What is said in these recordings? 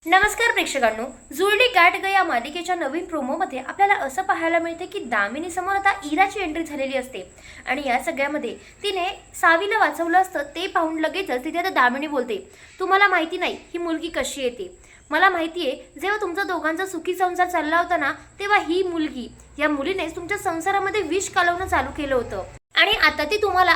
नमस्कार प्रेक्षकांनो, जुळली गाठ ग या मालिकेच्या नवीन प्रोमोमध्ये आपल्याला असं पाहायला मिळते की दामिनी समोर आता इराची एंट्री झालेली असते आणि या सगळ्यामध्ये तिने सावीला वाचवलं असतं ते पाहून लगेचच तिथे आता दामिनी बोलते, तुम्हाला माहिती नाही ही मुलगी कशी येते. मला माहिती आहे जेव्हा तुमचा दोघांचा सुखी संसार चालला होता ना तेव्हा ही मुलगी या मुलीनेच तुमच्या संसारामध्ये विष कालवणं चालू केलं होतं आणि आता ती तुम्हाला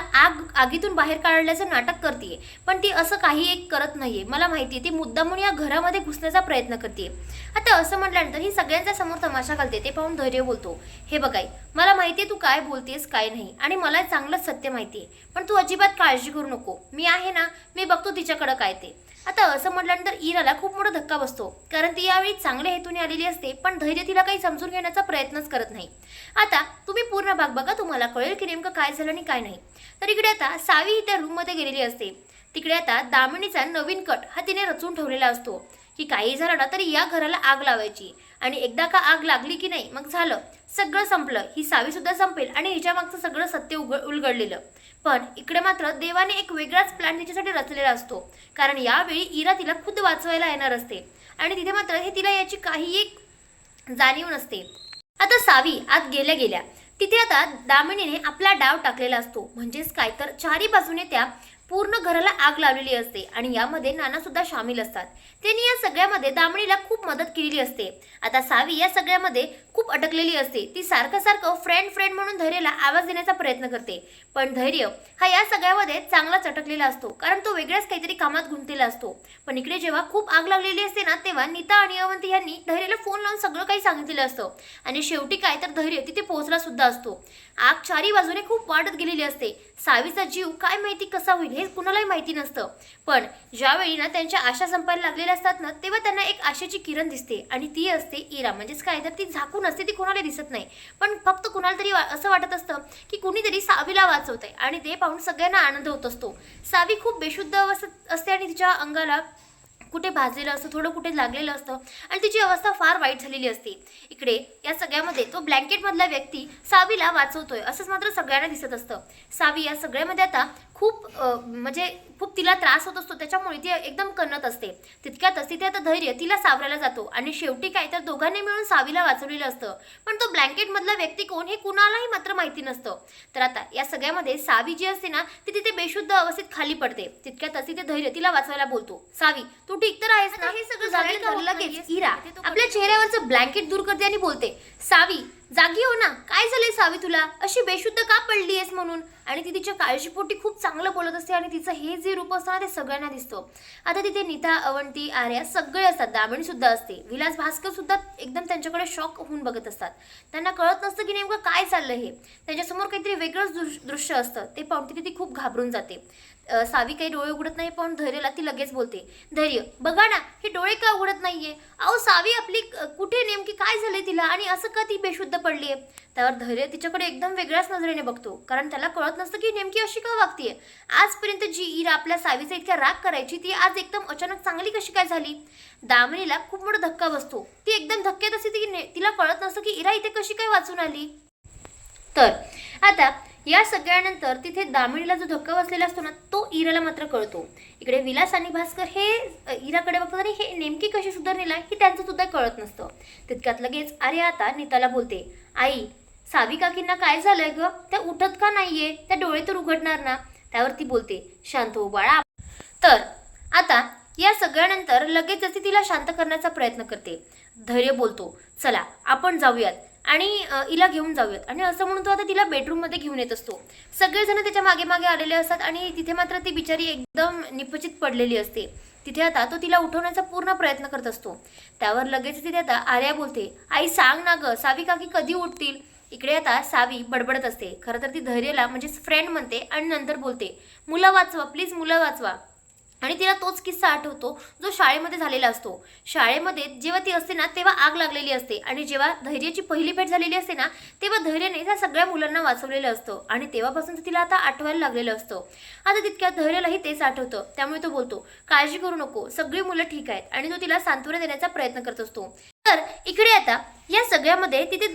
आगीतून बाहेर काढण्याचं नाटक करते. पण ती असं काही एक करत नाहीये. मला माहिती आहे ती मुद्दामून या घरामध्ये घुसण्याचा प्रयत्न करते. आता असं म्हटल्यानंतर ही सगळ्यांच्या समोर तमाशा घालते. ते पाहून धैर्य बोलतो, हे बघाय मला माहिती आहे तू काय बोलतेस काय नाही आणि मला चांगलंच सत्य माहिती आहे, पण तू अजिबात काळजी करू नको. मी आहे ना, मी बघतो तिच्याकडं काय ते. आता असं म्हटल्यानंतर इराला खूप मोठा धक्का बसतो, कारण ती यावेळी चांगल्या हेतूने आलेली असते पण धैर्य तिला काही समजून घेण्याचा प्रयत्नच करत नाही. आता तुम्ही पूर्ण भाग बघा, तुम्हाला कळेल की नेमकं काय झालं आणि काय नाही. तर इकडे आता सावी त्या रूममध्ये गेलेली असते. तिकडे आता दामिनीचा नवीन कट हा तिने रचून ठेवलेला असतो की काही झालं ना तरी या घराला आग लावायची आणि एकदा का आग लागली की नाही मग झालं, सगळं संपलं. ही सावी सुद्धा संपेल आणि हिच्या मागचं सगळं सत्य उलगडलेलं. पण इकडे मात्र देवाने एक वेगळाच प्लॅन तिच्यासाठी रचलेला असतो, कारण यावेळी इरा तिला खुद वाचवायला येणार असते आणि तिथे मात्र हे तिला याची काही एक जाणीव नसते. आता सावी आत गेल्या गेल्या तिथे आता दामिनीने आपला डाव टाकलेला असतो, म्हणजेच काय तर चारी बाजूने त्या पूर्ण घराला आग लावलेली असते आणि यामध्ये नाना सुद्धा सामील असतात. त्यांनी या सगळ्यामध्ये दामिनीला खूप मदत केलेली असते. आता सावी या सगळ्यामध्ये खूप अटकलेली असते. ती सारखं फ्रेंड म्हणून धैर्याला आवाज देण्याचा प्रयत्न करते, पण धैर्य हा या सगळ्यामध्ये चांगलाच अटकलेला असतो, कारण तो वेगळ्याच काहीतरी कामात गुंतलेला असतो. पण इकडे जेव्हा खूप आग लागलेली असते ना तेव्हा नीता आणि अवंती यांनी धैर्याला फोन लावून सगळं काही सांगितलेलं असतं आणि शेवटी काय तर धैर्य तिथे पोहोचला सुद्धा असतो. आग चारी बाजूने खूप वाढत गेलेली असते. सावीचा जीव काय माहिती कसा होईल हे कुणालाही माहिती नसतं, पण ज्यावेळी ना त्यांच्या आशा संपायला लागलेल्या असतात ना तेव्हा त्यांना एक आशेची किरण दिसते आणि ती असते इरा. म्हणजेच काय तर ती झाकून असते, ती कोणाला दिसत नाही, पण फक्त कुणाला तरी असं वाटत असतं की कुणीतरी सावीला वाचवत आहे आणि ते पाहून सगळ्यांना आनंद होत असतो. सावी खूप बेशुद्ध अवस्थेत असते आणि तिच्या अंगाला कुठे भाजलेलं असतं, थोडं कुठे लागलेलं असतं आणि तिची अवस्था फार वाईट झालेली असते. इकडे या सगळ्यामध्ये तो ब्लँकेटमधला व्यक्ती सावीला वाचवतोय असंच मात्र सगळ्यांना दिसत असतं. सावी या सगळ्यामध्ये आता खूप म्हणजे खूप तिला त्रास होत असतो, त्याच्यामुळे ती एकदम कणत असते. तितक्यातच तिथे आता धैर्य तिला सावरायला जातो आणि शेवटी काय तर दोघांनी मिळून सावीला वाचवलेलं असतं, पण तो ब्लँकेटमधला व्यक्ती कोण हे कुणालाही मात्र माहिती नसतं. तर आता या सगळ्यामध्ये सावी जी असते ना ती तिथे बेशुद्ध अवस्थेत खाली पडते. तितक्यातच तिथे धैर्य तिला वाचवायला बोलतो, सावी तू ठीक तर आहेस ना. हे सगळं झालं लगेच इरा आपल्या चेहऱ्यावरचं ब्लँकेट दूर करते आणि बोलते, सावी जागी हो ना, काय झालंय सावी तुला अशी बेशुद्ध का पडली आहेस म्हणून. आणि ती तिच्या काळजीपोटी खूप चांगलं बोलत असते आणि तिचं हे जे रूप असतं ना ते सगळ्यांना दिसतं. आता तिथे नीता अवंती आर्या सगळे असतात, दामिनी सुद्धा असते, विलास भास्कर सुद्धा एकदम त्यांच्याकडे शॉक होऊन बघत असतात. त्यांना कळत नसतं की नेमकं काय चाललं हे. त्यांच्यासमोर काहीतरी वेगळंच दृश्य असतं. ते पाहून तिथे ती खूप घाबरून जाते. सावी काही डोळे उघडत नाही, पण धैर्यला ती लगेच बोलते, धैर्य बघा ना हे डोळे का उघडत नाहीये. अहो सावी आपली कुठे नेमकी काय झालंय तिला आणि असं का ती बेशुद्ध पडलीये. त्यावर धैर्य तिच्याकडे एकदम वेगळ्याच नजरेने बघतो, कारण त्याला कळत नसतं की नेमकी अशी का वागतीये. आजपर्यंत जी इरा आपल्या सावीचा इतक्या राग करायची ती आज एकदम अचानक चांगली कशी काय झाली. दामिनीला खूप मोठा धक्का बसतो. ती एकदम धक्क्यात असते की तिला कळत नसतं की इरा इथे कशी काय वाचून आली. तर आता या सगळ्यानंतर तिथे दामिनीला जो धक्का बसलेला असतो ना तो इराला मात्र कळतो. इकडे विलास आणि भास्कर हे इराकडे बघतात आणि हे नेमकी कशी सुधारलेला ही त्यांचं सुद्धा कळत नसतं. तितक्यात लगेच आर्या आता नीताला बोलते, आई सावी काकींना काय झालंय ग, त्या उठत का नाहीये, त्या डोळे तर उघडणार ना. त्यावर ती बोलते, शांत हो बाळा. तर आता या सगळ्यानंतर लगेच ती तिला शांत करण्याचा प्रयत्न करते. धैर्य बोलतो, चला आपण जाऊयात आणि हिला घेऊन जाऊयात आणि असं म्हणून तो आता तिला बेडरूममध्ये घेऊन येत असतो. सगळेजण त्याच्या मागे मागे आलेले असतात आणि तिथे मात्र ती बिचारी एकदम निपचित पडलेली असते. तिथे आता तो तिला उठवण्याचा पूर्ण प्रयत्न करत असतो. त्यावर लगेच तिथे आता आर्या बोलते, आई सांग ना ग सावी काकी कधी उठतील. इकडे आता सावी बडबडत असते. खरं तर ती धैर्यला म्हणजे फ्रेंड म्हणते आणि नंतर बोलते, मुलं वाचवा प्लीज, मुलं वाचवा. आणि तिला तोच किस्सा आठवतो जो शाळेमध्ये झालेला असतो. शाळेमध्ये जेव्हा ती असते ना तेव्हा आग लागलेली असते आणि जेव्हा धैर्याची पहिली भेट झालेली असते ना तेव्हा धैर्याने त्या सगळ्या मुलांना वाचवलेलं असतं आणि तेव्हापासून तिला आता आठवायला लागलेलं असतं. आता तितक्यात धैर्यालाही तेच आठवतं, त्यामुळे तो बोलतो, काळजी करू नको, सगळी मुलं ठीक आहेत आणि तो तिला सांत्वना देण्याचा प्रयत्न करत असतो. तर इकडे आता या सगळ्यामध्ये तिथे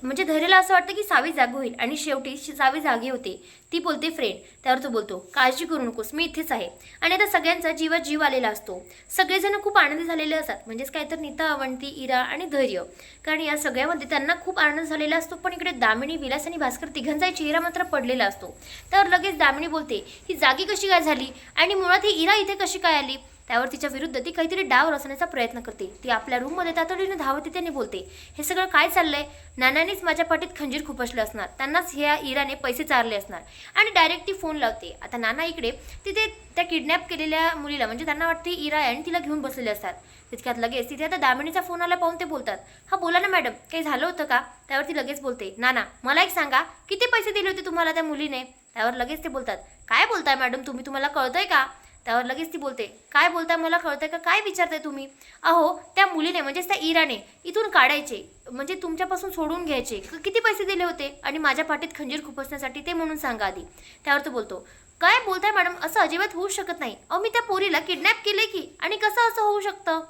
म्हणजे धैर्यला असं वाटतं की सावी जागी होईल आणि शेवटी सावी जागी होते. ती बोलते फ्रेंड. त्यावर तो बोलतो काळजी करू नकोस, मी इथेच आहे. आणि आता सगळ्यांचा जीवात जीव आलेला असतो. सगळेजण खूप आनंदी झालेले असतात, म्हणजेच काय तर नीता, अवंती, इरा आणि धैर्य. कारण या सगळ्यामध्ये त्यांना खूप आनंद झालेला असतो. पण इकडे दामिनी, विलास आणि भास्कर तिघांचाही चेहरा मात्र पडलेला असतो. त्यावर लगेच दामिनी बोलते ही जागी कशी काय झाली आणि मुळात ही इरा इथे कशी काय आली. त्यावर तिच्या विरुद्ध ती काहीतरी डाव रचण्याचा प्रयत्न करते. ती आपल्या रूममध्ये तातडीने धावते. त्याने बोलते हे सगळं काय चाललंय. नानानेच माझ्या पाठीत खंजीर खुपसलं असणार, त्यांनाच ह्या इराने पैसे चारले असणार. आणि डायरेक्ट ती फोन लावते. आता नाना इकडे तिथे त्या किडनॅप केलेल्या मुलीला, म्हणजे त्यांना वाटते इरा आहे आणि तिला घेऊन बसलेले असतात. तितक्यात लगेच तिथे आता दामिनीचा फोन आला पाहून ते बोलतात हा बोला ना मॅडम, काही झालं होतं का. त्यावरती लगेच बोलते नाना मला एक सांगा, किती पैसे दिले होते तुम्हाला त्या मुलीने. त्यावर लगेच ते बोलतात काय बोलताय मॅडम तुम्ही, तुम्हाला कळतंय का. त्यावर लगेच ती बोलते काय बोलताय, मला कळतंय का, काय विचारताय तुम्ही. अहो त्या मुलीने म्हणजेच त्या इराने इथून काढायचे, म्हणजे तुमच्यापासून सोडून घ्यायचे, किती पैसे दिले होते आणि माझ्या पाठीत खंजीर खुपसण्यासाठी ते म्हणून सांगा आधी. त्यावर तो बोलतो काय बोलताय मॅडम, असं अजिबात होऊ शकत नाही. अहो मी त्या पोरीला किडनॅप केले की, आणि कसं असं होऊ शकतं.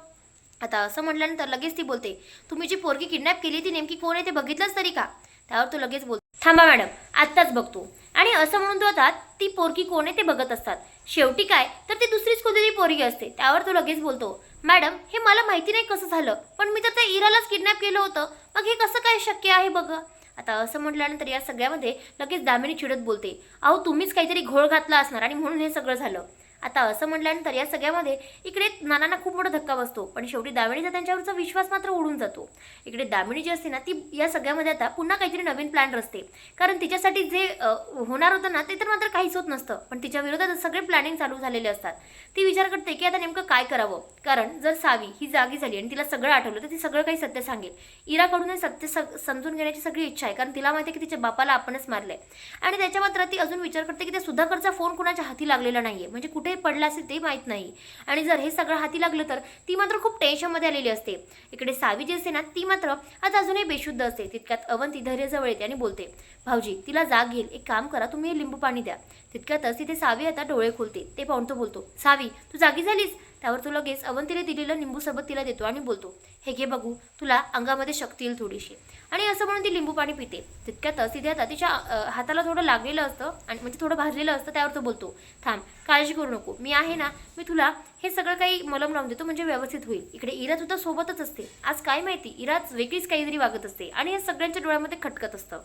आता असं म्हटल्यानंतर लगेच ती बोलते तुम्ही जी पोरगी किडनॅप केली ती नेमकी कोण आहे ते बघितलंच तरी का. त्यावर तो लगेच बोलतो थांबा मॅडम आत्ताच बघतो. आणि असं म्हणून तो आता ती पोरगी कोण आहे ते बघत असतात. शेवटी काय तर ती दुसरीच कोणतरी पोरगी असते. त्यावर तो लगेच बोलतो मॅडम हे मला माहिती नाही कसं झालं, पण मी तर त्या इरालाच किडनॅप केलं होतं, मग हे कसं काय शक्य आहे बघा. आता असं म्हटल्यानंतर या सगळ्यामध्ये लगेच दामिनी चिडत बोलते अहो तुम्हीच काहीतरी घोळ घातला असणार आणि म्हणून हे सगळं झालं. आता असं म्हटल्यानंतर या सगळ्यामध्ये इकडे नानांना खूप मोठा धक्का बसतो. पण शेवटी दामिनीचा त्यांच्यावरचा विश्वास मात्र उडून जातो. इकडे दामिनी जी असते ना ती या सगळ्यामध्ये आता पुन्हा काहीतरी नवीन प्लॅन रचते. कारण तिच्यासाठी जे होणार होतं ना ते तर मात्र काहीच होत नसतं, पण तिच्या विरोधात सगळे प्लॅनिंग चालू झालेले असतात. ती विचार करते की आता नेमकं काय करावं. कारण जर सावी ही जागी झाली आणि तिला सगळं आठवलं तर ती सगळं काही सत्य सांगेल. इराकडून हे सत्य समजून घेण्याची सगळी इच्छा आहे, कारण तिला माहिती आहे की तिच्या बापाला आपणच मारलंय. आणि त्याच्या मात्र ती अजून विचार करते की त्या सुधाकरचा फोन कुणाच्या हाती लागलेला नाहीये, म्हणजे कुठे पडला असेल ते माहीत नाही. आणि जर हे सगळं हाती लागलं तर ती मात्र खूप टेन्शनमध्ये आलेली असते. इकडे सावी जी असते ना ती मात्र आता अजूनही बेशुद्ध असते. तितक्यात अवंती धैर्यजवळ येते आणि बोलते भाऊजी तिला जाग येईल, एक काम करा तुम्ही लिंबू पाणी द्या. तितक्यातच तिथे सावी आता डोळे खोलते. ते पाहून तो बोलतो सावी तू जागी झालीस. त्यावर तो लगेच अवंतीने दिलेलं लिंबू सरबत तिला देतो आणि बोलतो हे घे बघू, तुला अंगामध्ये शक्ती येईल थोडीशी. आणि असं म्हणून ती लिंबू पाणी पिते. तितक्यातच तिथे आता तिच्या हाताला थोडं लागलेलं असतं आणि म्हणजे थोडं भाजलेलं असतं. त्यावर तो बोलतो थांब काळजी करू नको, मी आहे ना, मी तुला हे सगळं काही मलम लावून देतो, म्हणजे व्यवस्थित होईल. इकडे इरा सुद्धा सोबतच असते. आज काय माहिती इराच वेगळीच काहीतरी वागत असते आणि या सगळ्यांच्या डोळ्यामध्ये खटकत असतं.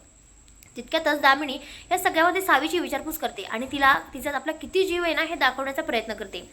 तितक्यातच दामिनी या सगळ्यामध्ये सावीची विचारपूस करते आणि तिला तिचा आपला किती जीव आहे ना हे दाखवण्याचा प्रयत्न करते.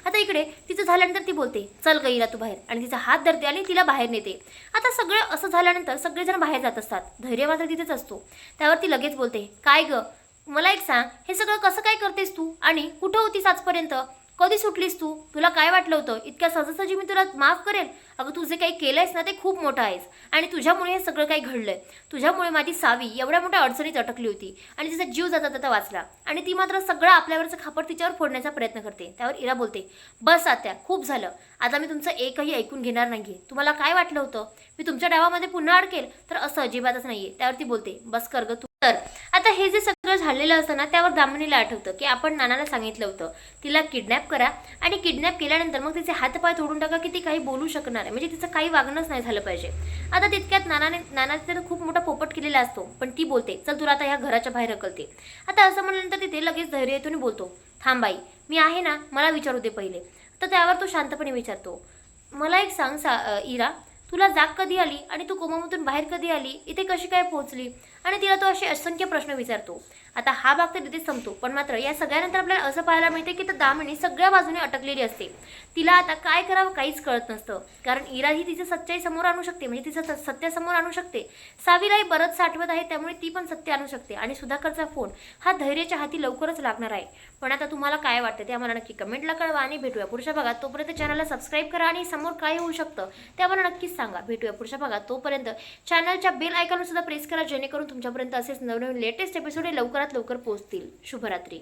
आता इकडे तिचं झाल्यानंतर ती बोलते चल गं इरा तू बाहेर, आणि तिचा हात धरते आणि तिला बाहेर नेते. आता सगळं असं झाल्यानंतर सगळेजण बाहेर जात असतात. धैर्य मात्र तिथेच असतो. त्यावर ती लगेच बोलते काय गं मला एक सांग, हे सगळं कसं काय करतेस तू आणि कुठं होतीस आजपर्यंत, कधी सुटलीस तू, तुला काय वाटलं होतं इतक्या सहजासहजी मी तुला माफ करेल. अगं तू जे काही केलंयस ना ते खूप मोठं आहेस आणि तुझ्यामुळे हे सगळं काही घडलंय. तुझ्यामुळे माझी सावी एवढ्या मोठ्या अडचणीत अटकली होती आणि तिचा जीव जाता जाता वाचला आणि ती मात्र सगळं आपल्यावरचं खापर तिच्यावर फोडण्याचा प्रयत्न करते. त्यावर इरा बोलते बस आत्या खूप झालं, आता मी तुमचं एकही ऐकून घेणार नाहीये. तुम्हाला काय वाटलं होतं मी तुमच्या डावामध्ये पुन्हा अडकेल, तर असं अजिबातच नाहीये. त्यावर ती बोलते बस कर गं तू. तर आता हे जे सगळं झालेलं असतं ना त्यावर दामिनीला आठवतं की आपण नानाला सांगितलं होतं तिला किडनॅप करा आणि किडनॅप केल्यानंतर मग तिचे हातपाय तोडून टाका की ती काही बोलू शकणार आहे, म्हणजे तिचं काही वागणंच नाही झालं पाहिजे. आता तितक्यात नानाने तर खूप मोठा पोपट केलेला असतो, पण ती बोलते चल तुला आता ह्या घराच्या बाहेर ढकलते. आता असं म्हणल्यानंतर तिथे लगेच धैर्य येतो आणि बोलतो थांब बाई मी आहे ना, मला विचारू दे पहिले. तर त्यावर तो शांतपणे विचारतो मला एक सांग इरा, तुला जाग कधी आली आणि तू कोमामधून बाहेर कधी आली, इथे कशी काय पोहोचली. आणि तिला तो असे असंख्य प्रश्न विचारतो. आता हा भाग तर तिथेच संपतो, पण मात्र या सगळ्यानंतर आपल्याला असं पाहायला मिळते की तर दामिनी सगळ्या बाजूने अटकलेली असते. तिला आता काय करावं काहीच कळत नसतं, कारण इरा ही तिचं सच्चाई समोर आणू शकते, म्हणजे तिचं सत्य समोर आणू शकते. सावीलाही बरंच आठवत आहे त्यामुळे ती पण सत्य आणू शकते आणि सुधाकरचा फोन हा धैर्याच्या हाती लवकरच लागणार आहे. पण आता तुम्हाला काय वाटतं ते आम्हाला नक्की कमेंटला कळवा आणि भेटूया पुढच्या भागात. तोपर्यंत चॅनलला सबस्क्राईब करा आणि समोर काय होऊ शकतं ते आम्हाला नक्कीच सांगा. भेटूया पुढच्या भागात. तोपर्यंत चॅनलच्या बेल आयकॉनवर सुद्धा प्रेस करा जेणेकरून तुमच्यापर्यंत असेच नवनवीन लेटेस्ट एपिसोड लवकरात लवकर पोहोचतील. शुभरात्री.